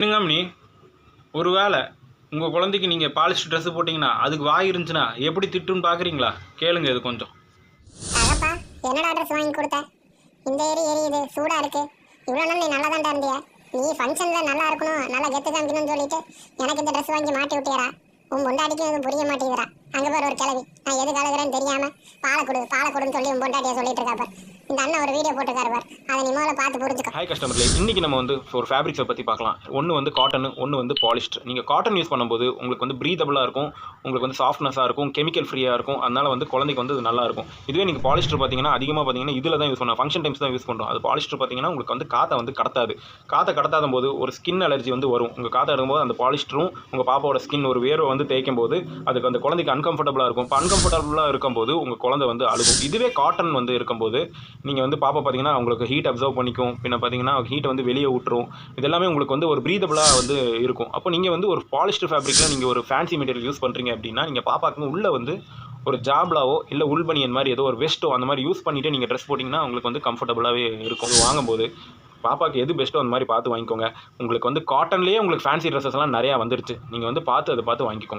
என்னங்க நீ ஒரு வேளை உங்கள் குழந்தைக்கு நீங்கள் பாலிஸ்டர் ட்ரெஸ்ஸு போட்டிங்கன்னா அதுக்கு வாய் இருந்துச்சுன்னா எப்படி திட்டுன்னு பார்க்குறீங்களா? கேளுங்க இது கொஞ்சம். அதப்பா என்னடா ட்ரெஸ் வாங்கி கொடுத்த? இந்த எரியுது சூடா இருக்கு. இவ்வளோ நாள் நீ நல்லா தான்டா இருந்தியா? நீ ஃபங்க்ஷனில் நல்லா இருக்கணும், நல்லா கெத்து காமிக்கணும்னு சொல்லிட்டு எனக்கு இந்த ட்ரெஸ் வாங்கி மாட்டி விட்டியடா. உன் பொண்டாட்டிக்கும் இது புரிய மாட்டேங்குதுடா. அங்கே பேர் ஒரு கிளவி, நான் எது கலகுறேன்னு தெரியாமல் பாலை கொடுன்னு சொல்லி உன் பொண்டாட்டியை சொல்லிட்டு இருக்கா பார். இந்த அண்ணன் ஒரு வீடியோ போட்டுருக்காரு பார், அதை நீ முதல்ல பார்த்து புரிஞ்சுக்க. ஹாய் கஸ்டமர்லே, இன்றைக்கி நம்ம வந்து ஒரு ஃபேப்ரிக்ஸை பற்றி பார்க்கலாம். ஒன்று வந்து காட்டன், ஒன்று வந்து பாலிஸ்டர். நீங்கள் காட்டன் யூஸ் பண்ணும்போது உங்களுக்கு வந்து ப்ரீதபிளாக இருக்கும், உங்களுக்கு வந்து சாஃப்ட்னஸாக இருக்கும், கெமிக்கல் ஃப்ரீயாக இருக்கும். அதனால் வந்து குழந்தைக்கு வந்து நல்லா இருக்கும். இதுவே நீங்கள் பாலிஸ்டர் பார்த்தீங்கன்னா அதிகமாக பார்த்தீங்கன்னா இதில் தான் யூஸ் பண்ணுவோம், ஃபங்க்ஷன் டைம்ஸ் தான் யூஸ் பண்ணுறோம். அது பாலிஸ்டர் பார்த்தீங்கன்னா உங்களுக்கு வந்து காற்றை வந்து கடத்தாது. காற்றை கடத்தாத போது ஒரு ஸ்கின் அலர்ஜி வந்து வரும். உங்கள் காற்றை எடுக்கும்போது அந்த பாலிஸ்டரும் உங்கள் பாப்பாவோட ஸ்கின் ஒரு வேர்வை வந்து தேய்க்கும் போது அதுக்கு அந்த குழந்தைக்கு அன்கம்ஃபர்டபுளாக இருக்கும். இப்போ அன்கம்ஃபர்டபுளாக இருக்கும்போது உங்கள் குழந்தை வந்து அழுகும். இதுவே காட்டன் வந்து இருக்கும்போது நீங்கள் வந்து பாப்பா பார்த்தீங்கன்னா உங்களுக்கு ஹீட் அப்சர்வ் பண்ணிக்கும், பின்ன பார்த்தீங்கன்னா ஹீட்டை வந்து வெளியே விட்டுரும். இதெல்லாமே உங்களுக்கு வந்து ஒரு ப்ரீதபிளாக வந்து இருக்கும். அப்போ நீங்கள் வந்து ஒரு பாலிஸ்டர் ஃபேப்ரிக்கில் நீங்கள் ஒரு ஃபேன்சி மெட்டீரியல் யூஸ் பண்ணுறீங்க அப்படின்னா நீங்கள் பாப்பாவுக்கு உள்ளே வந்து ஒரு ஜாப்லாவோ இல்லை உள்பனியன் மாதிரி ஏதோ ஒரு வெஸ்ட்டோ அந்த மாதிரி யூஸ் பண்ணிவிட்டு நீங்கள் ட்ரெஸ் போட்டிங்கன்னா உங்களுக்கு வந்து கம்ஃபர்டபுளாகவே இருக்கும். வாங்கும்போது பாப்பாவுக்கு எது பெஸ்ட்டோ அந்த மாதிரி பார்த்து வாங்கிக்கோங்க. உங்களுக்கு வந்து காட்டன்லேயே உங்களுக்கு ஃபேன்சி ட்ரெஸ்ஸஸ்லாம் நிறையா வந்துருச்சு. நீங்கள் வந்து அதை பார்த்து வாங்கிக்கோங்க.